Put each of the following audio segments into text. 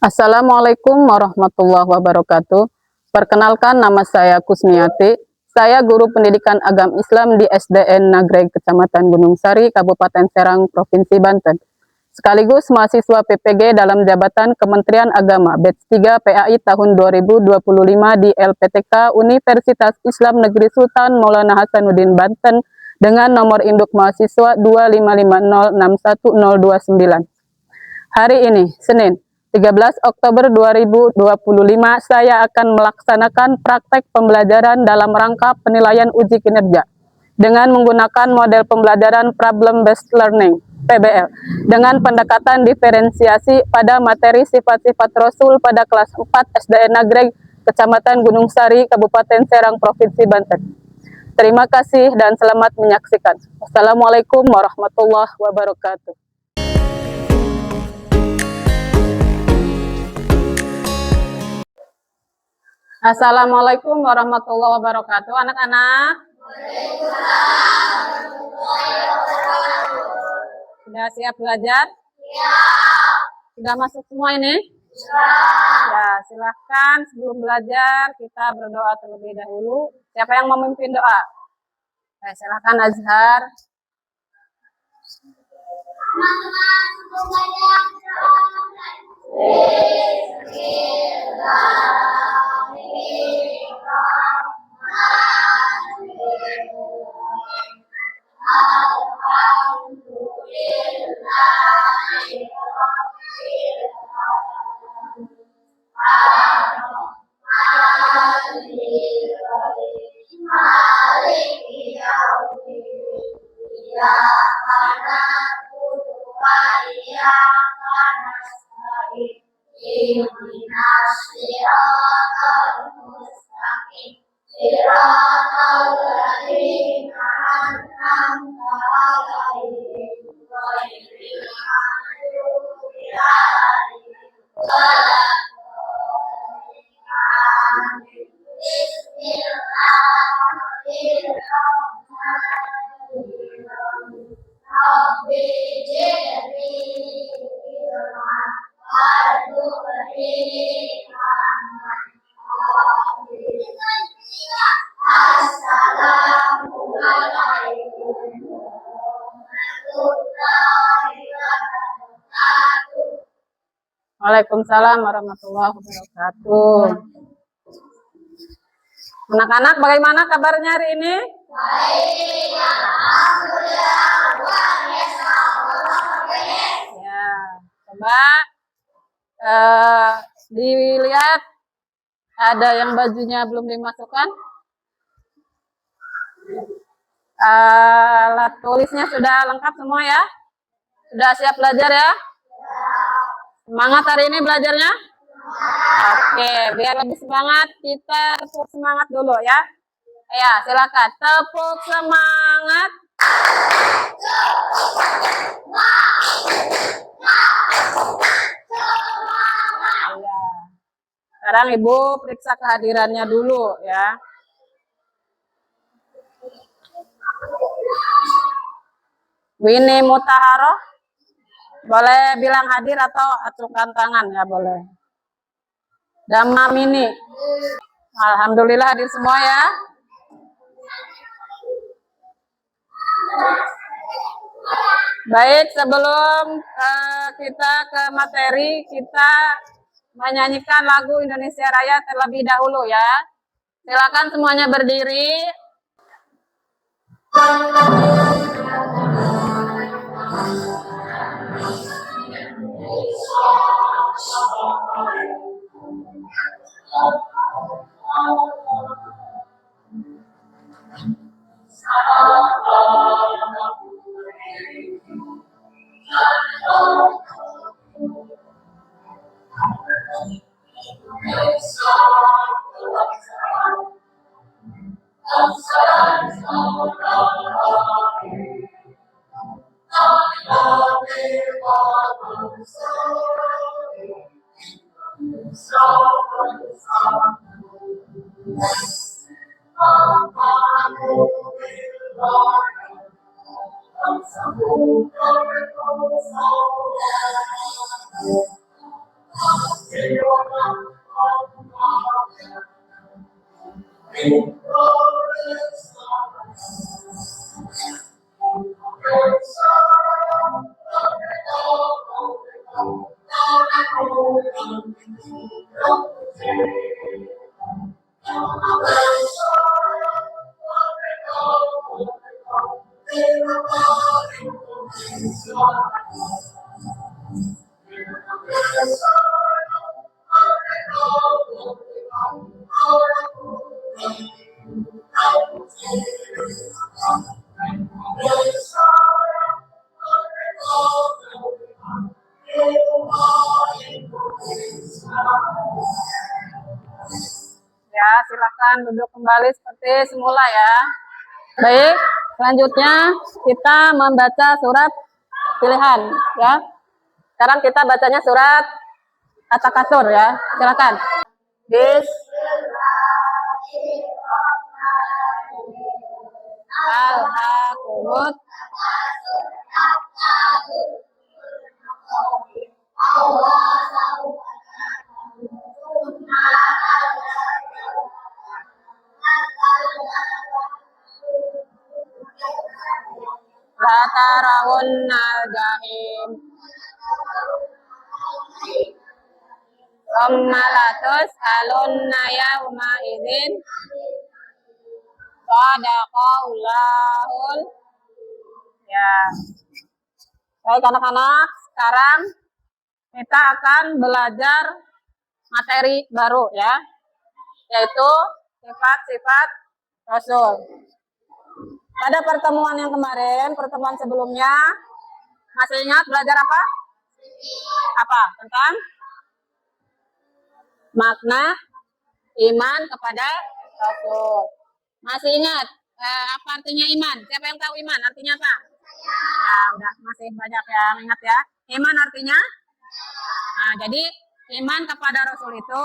Assalamualaikum warahmatullahi wabarakatuh. Perkenalkan, nama saya Kusmiati. Saya guru pendidikan agama Islam di SDN Nagreg, Kecamatan Gunung Sari, Kabupaten Serang, Provinsi Banten. Sekaligus mahasiswa PPG dalam jabatan Kementerian Agama Batch 3 PAI tahun 2025 di LPTK Universitas Islam Negeri Sultan Maulana Hasanuddin Banten dengan nomor induk mahasiswa 255061029. Hari ini, Senin, 13 Oktober 2025, saya akan melaksanakan praktek pembelajaran dalam rangka penilaian uji kinerja dengan menggunakan model pembelajaran Problem Based Learning (PBL) dengan pendekatan diferensiasi pada materi sifat-sifat Rasul pada kelas 4 SDN Nagreg, Kecamatan Gunung Sari, Kabupaten Serang, Provinsi Banten. Terima kasih dan selamat menyaksikan. Wassalamualaikum warahmatullahi wabarakatuh. Assalamualaikum warahmatullahi wabarakatuh, anak-anak. Sudah siap belajar? Ya. Sudah masuk semua ini? Ya, silahkan sebelum belajar kita berdoa terlebih dahulu. Siapa yang memimpin doa? Silahkan Azhar. Waalaikumsalam warahmatullahi wabarakatuh. Anak-anak, bagaimana kabarnya hari ini? Baik, alhamdulillah. Ya, coba dilihat, ada yang bajunya belum dimasukkan. Alat tulisnya sudah lengkap semua ya? Sudah siap belajar ya? Semangat hari ini belajarnya? Oke, biar lebih semangat kita tepuk semangat dulu ya. Ya, silakan tepuk semangat. Ya. Sekarang Ibu periksa kehadirannya dulu ya. Winnie Mutaharoh, boleh bilang hadir atau acungkan tangan ya, boleh. Dama Mini, alhamdulillah hadir semua ya. Baik, sebelum kita ke materi, kita menyanyikan lagu Indonesia Raya terlebih dahulu ya. Silakan semuanya berdiri. Ya, silakan duduk kembali seperti semula ya. Baik, selanjutnya kita membaca surat pilihan ya. Sekarang kita bacanya surat At-Takasur ya. Silakan. Al-Hakumut la tarawunnal jahim thumma latus'alunna yawma idzin sadaqallahul ya. Baik anak-anak, sekarang kita akan belajar materi baru ya, yaitu sifat-sifat Rasul. Pada pertemuan yang kemarin, pertemuan sebelumnya, masih ingat belajar apa? Apa? Tentang makna iman kepada Rasul. Masih ingat apa artinya iman? Siapa yang tahu iman? Artinya apa? Nah, udah masih banyak yang ingat ya. Iman artinya? Nah, jadi iman kepada Rasul itu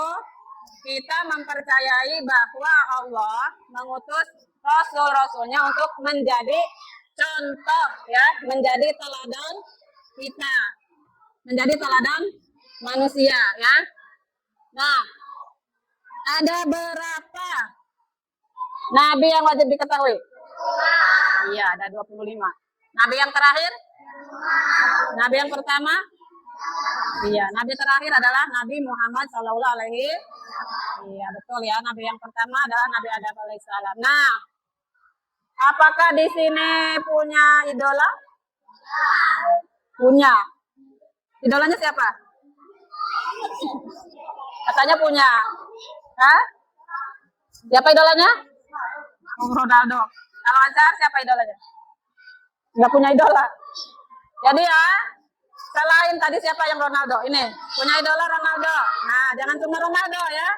kita mempercayai bahwa Allah mengutus Rasul-Rasulnya untuk menjadi contoh ya, menjadi teladan kita, menjadi teladan manusia ya. Nah, ada berapa nabi yang wajib diketahui? Iya, ada 25. Nabi yang terakhir? Nabi yang pertama? Iya, nabi terakhir adalah Nabi Muhammad Shallallahu Alaihi. Iya, betul ya. Nabi yang pertama adalah Nabi Adam alaihissalam. Nah, apakah di sini punya idola? Punya. Idolanya siapa? Katanya punya. Hah? Siapa idolanya? Ronaldo. Kalau Azhar siapa idolanya? Nggak punya idola. Jadi ya, selain tadi siapa yang Ronaldo? Ini punya idola Ronaldo. Nah, jangan cuma Ronaldo ya.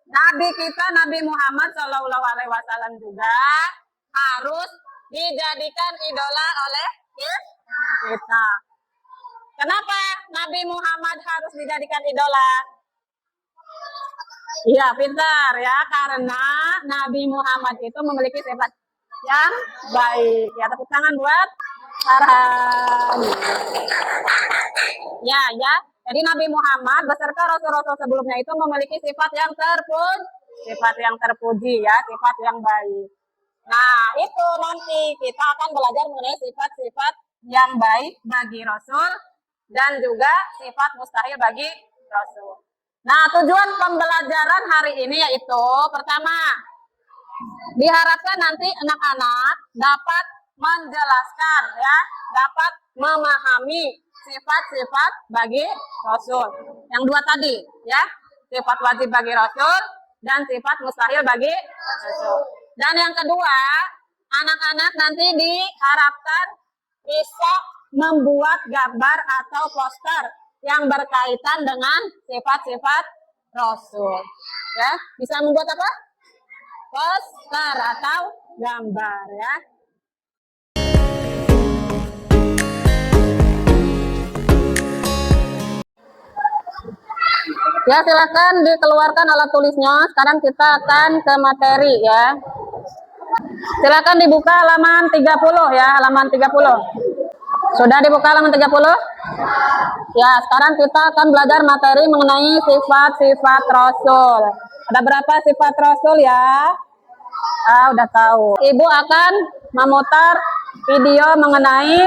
Nabi kita Nabi Muhammad Shallallahu Alaihi Wasallam juga harus dijadikan idola oleh kita. Kenapa Nabi Muhammad harus dijadikan idola? Iya, pintar ya, karena Nabi Muhammad itu memiliki sifat yang baik. Ya, tepuk tangan buat Farhan. Ya. Jadi Nabi Muhammad beserta Rasul-Rasul sebelumnya itu memiliki sifat yang terpuji ya, sifat yang baik. Nah, itu nanti kita akan belajar mengenai sifat-sifat yang baik bagi Rasul dan juga sifat mustahil bagi Rasul. Nah, tujuan pembelajaran hari ini yaitu pertama, diharapkan nanti anak-anak dapat menjelaskan ya, dapat memahami sifat-sifat bagi Rasul. Yang dua tadi ya, sifat wajib bagi Rasul dan sifat mustahil bagi Rasul. Dan yang kedua, anak-anak nanti diharapkan bisa membuat gambar atau poster yang berkaitan dengan sifat-sifat Rasul. Ya, bisa membuat apa? Poster atau gambar ya. Ya, silakan dikeluarkan alat tulisnya. Sekarang kita akan ke materi ya. Silakan dibuka halaman 30 ya, halaman 30. Sudah dibuka halaman 30? Ya, sekarang kita akan belajar materi mengenai sifat-sifat Rasul. Ada berapa sifat Rasul ya? Udah tahu. Ibu akan memutar video mengenai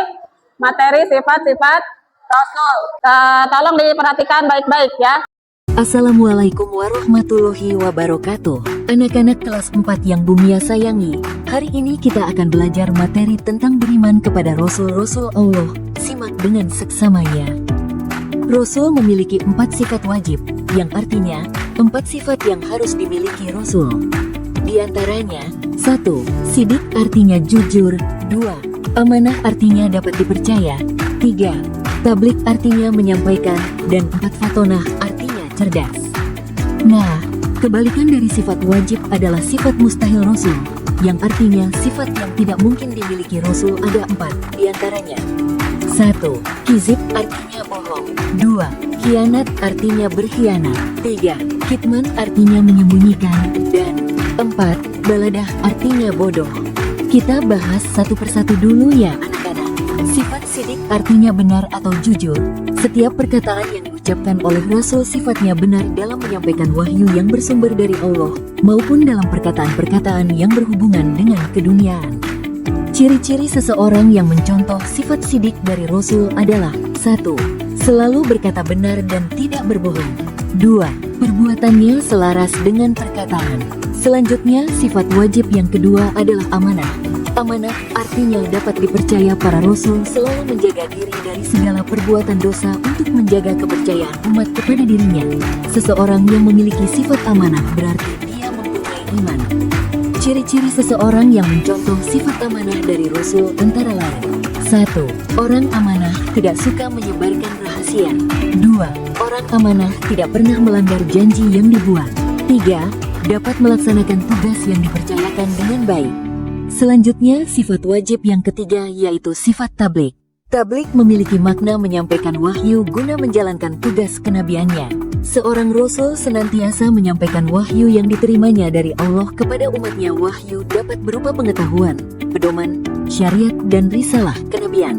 materi sifat-sifat Rasul. Tolong diperhatikan baik-baik ya. Assalamualaikum warahmatullahi wabarakatuh. Anak-anak kelas 4 yang Bumia sayangi, hari ini kita akan belajar materi tentang beriman kepada Rasul-Rasul Allah. Simak dengan seksama ya. Rasul memiliki 4 sifat wajib, yang artinya 4 sifat yang harus dimiliki Rasul. Di antaranya, 1. Sidik artinya jujur. 2. Amanah artinya dapat dipercaya. 3. Tablik artinya menyampaikan. Dan 4. Fatonah artinya cerdas. Nah, kebalikan dari sifat wajib adalah sifat mustahil Rasul, yang artinya sifat yang tidak mungkin dimiliki Rasul ada 4 di antaranya. 1. Kizib artinya bohong. 2. Khianat artinya berkhianat. 3. Kitman artinya menyembunyikan. Dan 4. Baladah artinya bodoh. Kita bahas satu persatu dulu ya anak-anak. Sifat sidik artinya benar atau jujur. Setiap perkataan yang diucapkan oleh Rasul sifatnya benar dalam menyampaikan wahyu yang bersumber dari Allah, maupun dalam perkataan-perkataan yang berhubungan dengan keduniaan. Ciri-ciri seseorang yang mencontoh sifat sidik dari Rasul adalah 1. Selalu berkata benar dan tidak berbohong. 2. Perbuatannya selaras dengan perkataan. Selanjutnya, sifat wajib yang kedua adalah amanah. Amanah artinya dapat dipercaya. Para Rasul selalu menjaga diri dari segala perbuatan dosa untuk menjaga kepercayaan umat kepada dirinya. Seseorang yang memiliki sifat amanah berarti dia mempunyai iman. Ciri-ciri seseorang yang mencontoh sifat amanah dari Rasul antara lain: 1. Orang amanah tidak suka menyebarkan rahasia. 2. Orang amanah tidak pernah melanggar janji yang dibuat. 3. Dapat melaksanakan tugas yang dipercayakan dengan baik. Selanjutnya, sifat wajib yang ketiga yaitu sifat tablik. Tablik memiliki makna menyampaikan wahyu guna menjalankan tugas kenabiannya. Seorang Rasul senantiasa menyampaikan wahyu yang diterimanya dari Allah kepada umatnya. Wahyu dapat berupa pengetahuan, pedoman, syariat, dan risalah kenabian.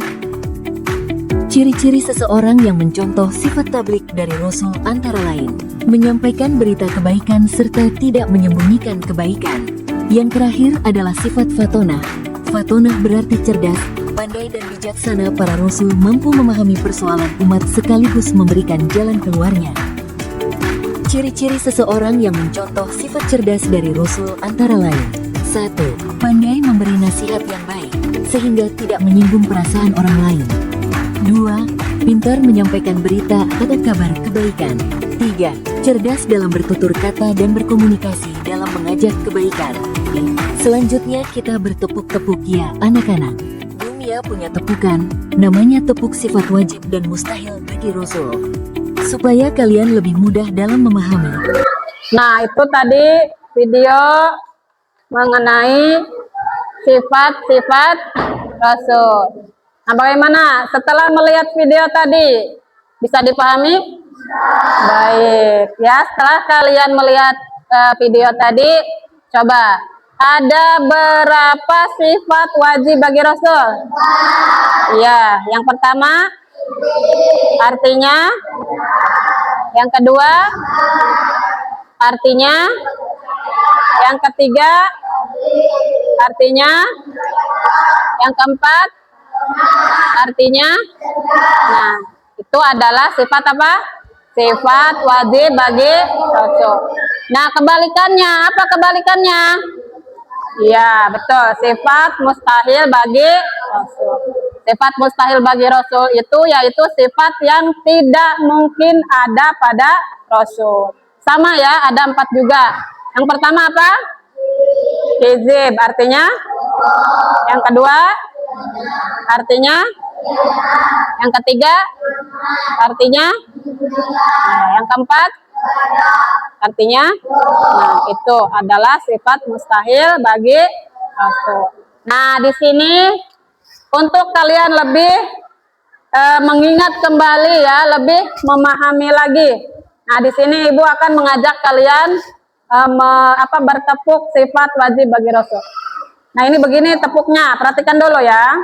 Ciri-ciri seseorang yang mencontoh sifat tablik dari Rasul antara lain: menyampaikan berita kebaikan serta tidak menyembunyikan kebaikan. Yang terakhir adalah sifat fatonah. Fatonah berarti cerdas, pandai dan bijaksana. Para Rasul mampu memahami persoalan umat sekaligus memberikan jalan keluarnya. Ciri-ciri seseorang yang mencontoh sifat cerdas dari Rasul antara lain: 1. Pandai memberi nasihat yang baik, sehingga tidak menyinggung perasaan orang lain. 2. Pintar menyampaikan berita atau kabar kebaikan. 3. Cerdas dalam bertutur kata dan berkomunikasi dalam mengajak kebaikan. Selanjutnya kita bertepuk-tepuk ya anak-anak. Bumia punya tepukan, namanya tepuk sifat wajib dan mustahil bagi Rasul, supaya kalian lebih mudah dalam memahami. Nah, itu tadi video mengenai sifat-sifat Rasul. Nah, bagaimana setelah melihat video tadi? Bisa dipahami? Baik, ya. Setelah kalian melihat video tadi, coba, ada berapa sifat wajib bagi Rasul? Ya, yang pertama, artinya. Yang kedua, artinya. Yang ketiga, artinya. Yang keempat, artinya. Nah, itu adalah sifat apa? Sifat wajib bagi Rasul. Nah, kebalikannya, apa kebalikannya? Iya, betul. Sifat mustahil bagi Rasul. Sifat mustahil bagi Rasul itu yaitu sifat yang tidak mungkin ada pada Rasul. Sama ya, ada 4 juga. Yang pertama apa? Kizib, artinya. Yang kedua, artinya. Yang ketiga, artinya. Nah, yang keempat, artinya. Nah, itu adalah sifat mustahil bagi Rasul. Nah, di sini untuk kalian lebih mengingat kembali ya, lebih memahami lagi. Nah, di sini Ibu akan mengajak kalian bertepuk sifat wajib bagi Rasul. Nah, ini begini tepuknya, perhatikan dulu ya.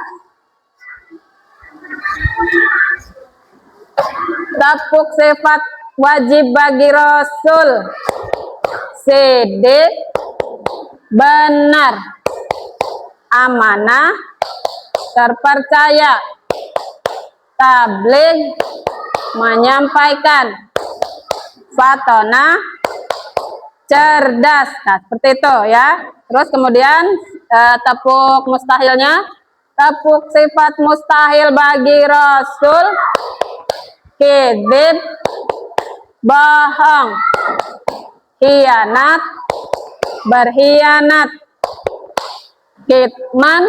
Tepuk sifat wajib bagi Rasul. Sidik, benar, amanah, terpercaya, tabligh, menyampaikan, fatonah, cerdas. Nah, seperti itu ya. Terus kemudian tepuk mustahilnya. Tepuk sifat mustahil bagi Rasul. Kidzib, bohong, khianat, berkhianat, kitman,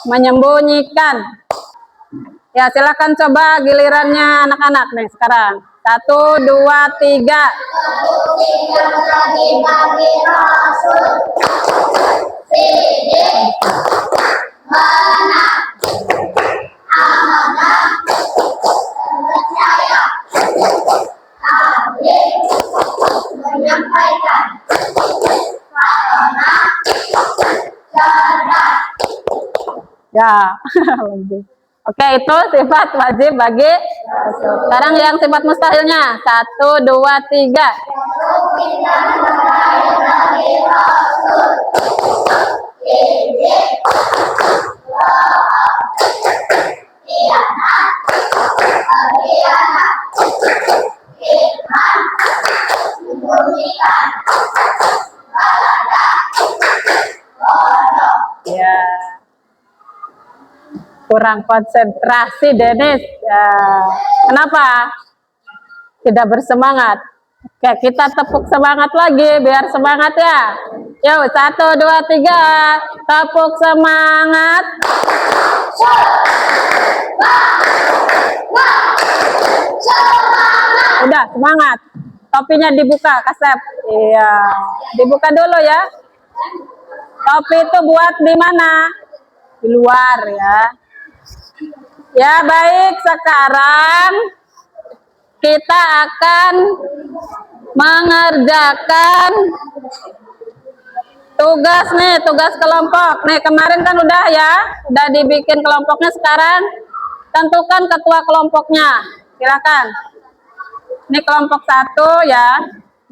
menyembunyikan. Ya, silakan coba gilirannya anak-anak nih sekarang. 1, 2, 3. Bagi Rasul, sidik, benar, amanah, percaya, tabligh, menyampaikan, fatonah, cerdas. Ya. Oke, itu sifat wajib bagi Rasul. Sekarang yang sifat mustahilnya. 1, 2, 3. Bagi Rasul, sidik, bohong, khianat, berkhianat, kitman, menyembunyikan, balada, bodoh. Ya. Kurang konsentrasi, Denis. Ya. Kenapa? Tidak bersemangat. Oke, kita tepuk semangat lagi biar semangat ya. Yuk, 1, 2, 3. Tepuk semangat. Udah, semangat. Topinya dibuka, Kasep. Iya. Dibuka dulu ya. Topi itu buat di mana? Di luar ya. Ya, baik, sekarang kita akan mengerjakan tugas nih, tugas kelompok. Nih, kemarin kan udah ya, udah dibikin kelompoknya. Sekarang tentukan ketua kelompoknya. Silakan. Ini kelompok 1 ya.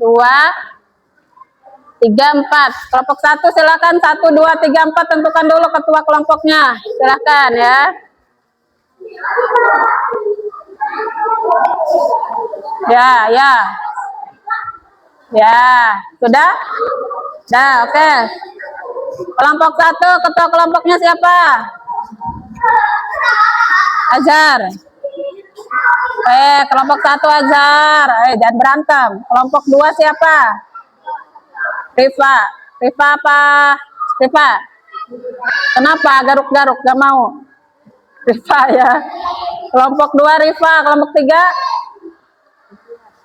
2, 3, 4. Kelompok 1 silakan. 1, 2, 3, 4 tentukan dulu ketua kelompoknya. Silakan ya. Ya, ya. Ya, sudah? Dah, oke. Kelompok 1 ketua kelompoknya siapa? Azhar. Kelompok 1 Azhar. Jangan berantem. Kelompok 2 siapa? Rifa. Rifa apa? Rifa. Kenapa garuk-garuk gak mau? Rifa ya. Kelompok 2 Rifa. Kelompok 3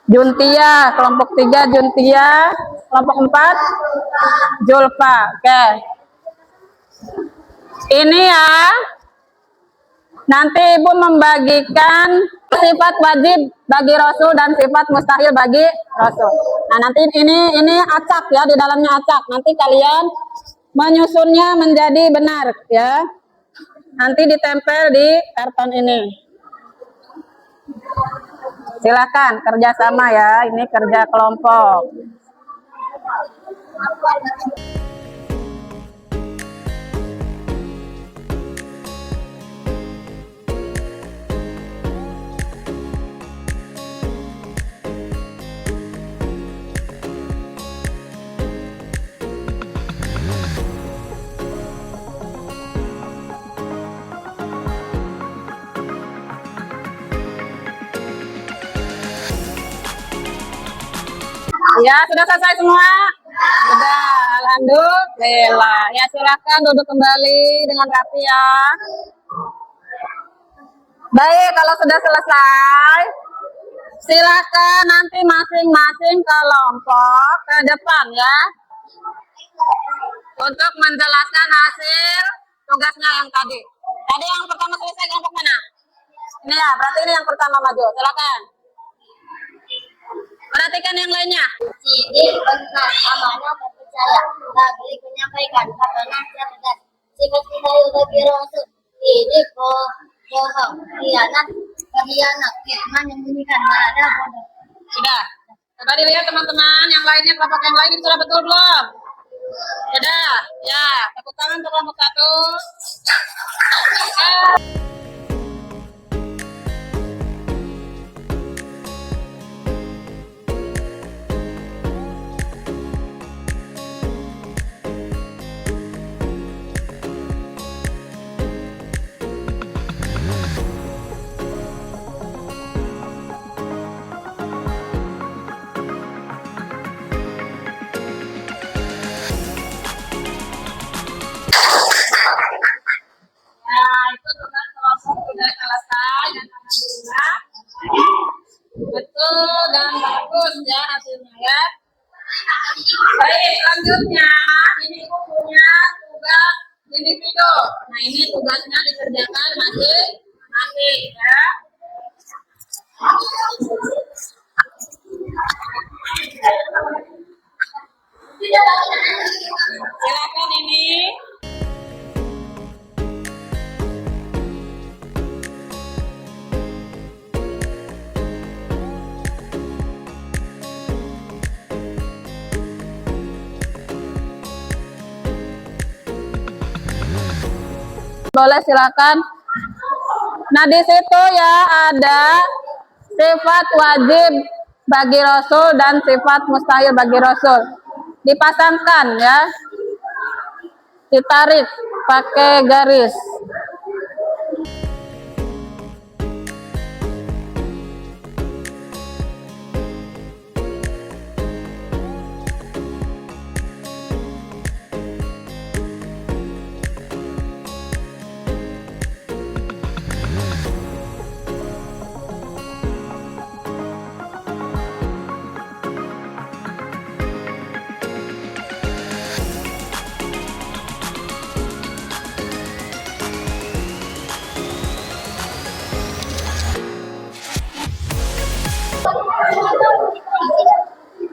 Juntia. Kelompok 3 Juntia. Kelompok 4 Julfa. Oke. Ini ya. Nanti Ibu membagikan sifat wajib bagi Rasul dan sifat mustahil bagi Rasul. Nah, nanti ini acak ya, di dalamnya acak. Nanti kalian menyusunnya menjadi benar ya. Nanti ditempel di karton ini. Silakan kerjasama ya, ini kerja kelompok. Ya, sudah selesai semua? Sudah, alhamdulillah. Ya, silakan duduk kembali dengan rapi ya. Baik, kalau sudah selesai, silakan nanti masing-masing kelompok ke depan ya. Untuk menjelaskan hasil tugasnya yang tadi. Tadi yang pertama selesai kelompok mana? Ini ya, berarti ini yang pertama maju. Silakan. Perhatikan yang lainnya. Sidik, benar, amanah, terpercaya, tabligh, menyampaikan, fatonah, cerdas. Sifat mustahil bagi Rasul, sidik, bohong, khianat, berkhianat, kitman, menyembunyikan, marah, bodoh. Sudah. Coba dilihat teman-teman, yang lainnya kelompok yang lain sudah betul belum? Sudah. Ya, tepuk tangan untuk kelompok 1. Nah, itu tugas kelompok sudah selesai dan alhamdulillah betul dan bagus ya hasilnya ya. Baik, selanjutnya ini bukunya tugas individu. Nah, ini tugasnya dikerjakan masing-masing ya. Silakan ini. Boleh silakan. Nah, di situ ya ada sifat wajib bagi Rasul dan sifat mustahil bagi Rasul. Dipasangkan ya. Ditarik pakai garis.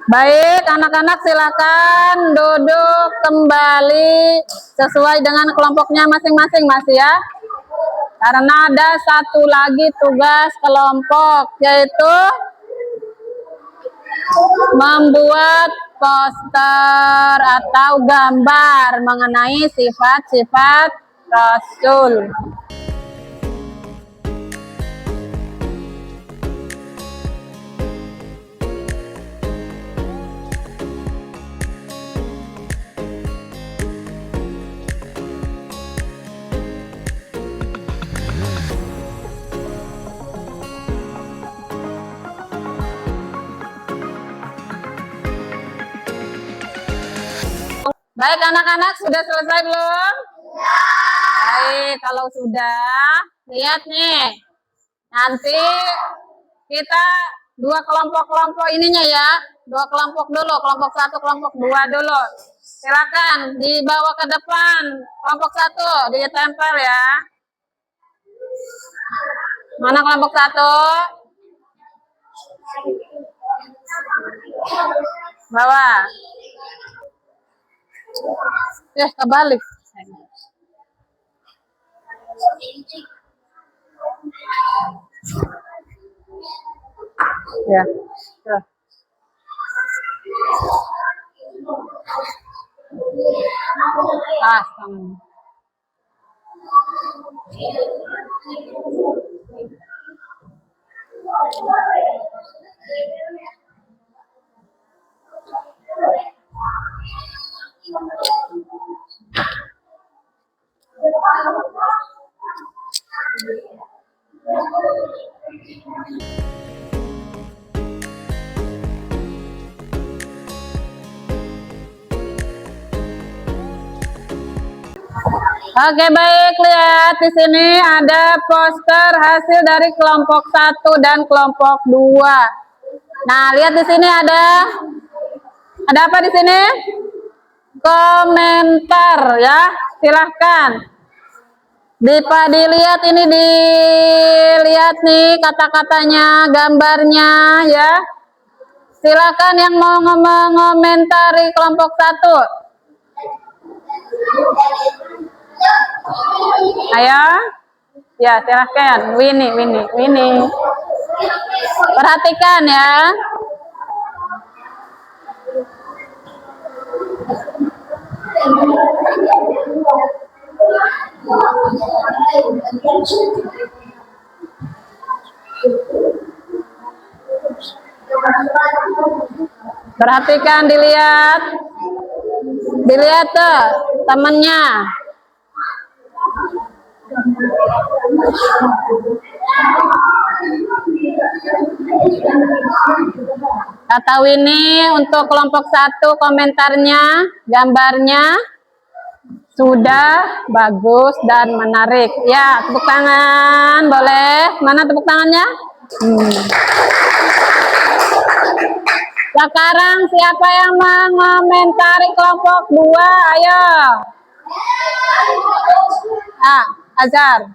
Baik, anak-anak silakan duduk kembali sesuai dengan kelompoknya masing-masing, Mas ya. Karena ada satu lagi tugas kelompok, yaitu membuat poster atau gambar mengenai sifat-sifat Rasul. Baik anak-anak, sudah selesai belum? Baik, kalau sudah, lihat nih. Nanti kita dua kelompok-kelompok ininya ya. Dua kelompok dulu, kelompok 1, kelompok 2 dulu. Silakan dibawa ke depan. Kelompok 1 ditempel ya. Mana kelompok 1? Bawa. Kebalik. Ya. Tuh. Tangan. Oke, baik, lihat di sini ada poster hasil dari kelompok 1 dan kelompok 2. Nah, lihat di sini ada apa di sini? Komentar ya. Silahkan. Dilihat ini, dilihat nih kata-katanya, gambarnya ya. Silakan yang mau mengomentari kelompok 1. Ayo. Ya, silahkan. Winnie. Perhatikan ya. Perhatikan, dilihat. Dilihat tuh temennya. Kata Winnie untuk kelompok 1 komentarnya, gambarnya sudah bagus dan menarik. Ya, tepuk tangan boleh. Mana tepuk tangannya? Sekarang siapa yang mengomentari kelompok 2? Ayo. Azhar.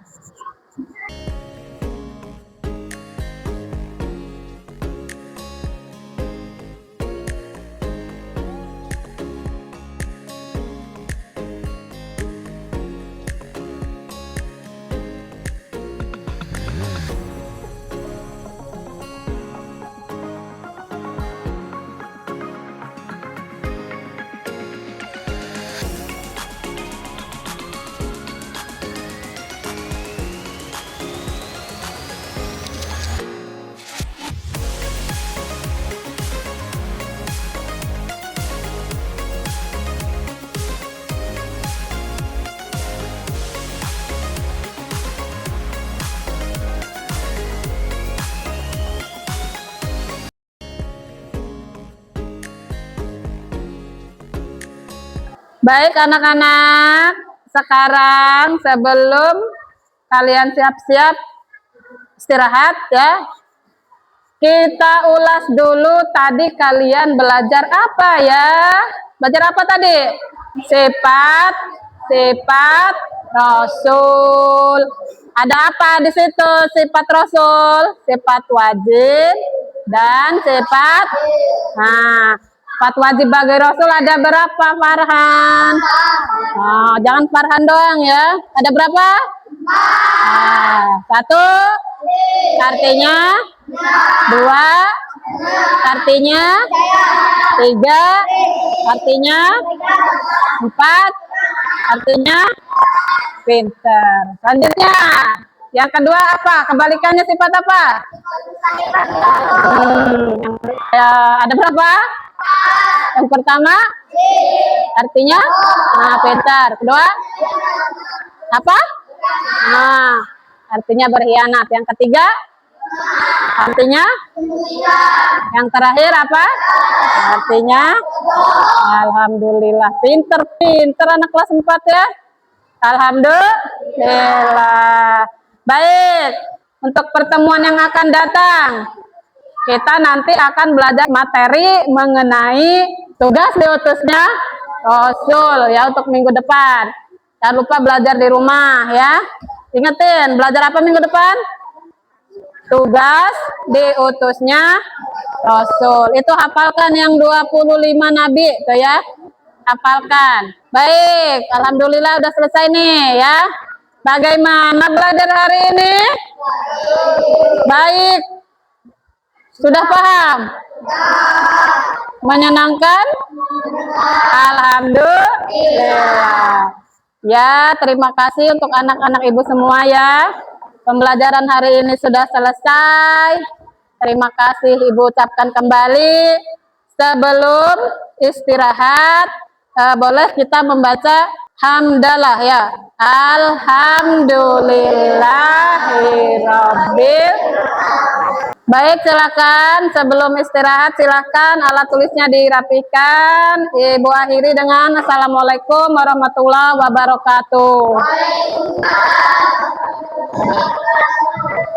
Baik anak-anak, sekarang sebelum kalian siap-siap istirahat ya, kita ulas dulu tadi kalian belajar apa ya? Belajar apa tadi? Sifat Rasul. Ada apa di situ? Sifat Rasul, sifat wajib dan sifat. Nah, sifat wajib bagi Rasul ada berapa, Farhan? Oh, jangan Farhan doang ya. Ada berapa? Nah, 1 artinya, 2 artinya, 3 artinya, 4 artinya pinter. Selanjutnya, yang kedua apa? Kebalikannya sifat apa? Ada berapa? Yang pertama artinya pintar. Kedua apa? Artinya berkhianat. Yang ketiga artinya, yang terakhir apa? Artinya alhamdulillah. Pinter anak kelas 4 ya. Alhamdulillah. Baik, untuk pertemuan yang akan datang kita nanti akan belajar materi mengenai tugas diutusnya Rasul ya untuk minggu depan. Jangan lupa belajar di rumah ya. Ingetin, belajar apa minggu depan? Tugas diutusnya Rasul. Itu hafalkan yang 25 nabi tuh ya. Hafalkan. Baik, alhamdulillah udah selesai nih ya. Bagaimana belajar hari ini? Baik. Sudah paham? Menyenangkan? Alhamdulillah. Ya, terima kasih untuk anak-anak ibu semua ya. Pembelajaran hari ini sudah selesai. Terima kasih ibu ucapkan kembali. Sebelum istirahat, boleh kita membaca hamdalah ya. Alhamdulillahirabbil. Baik, silakan sebelum istirahat silakan alat tulisnya dirapikan. Ibu akhiri dengan assalamualaikum warahmatullahi wabarakatuh.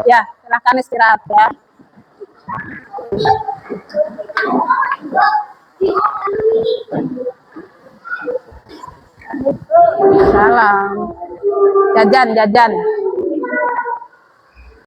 Ya, silakan istirahat ya. Salam. Jajan.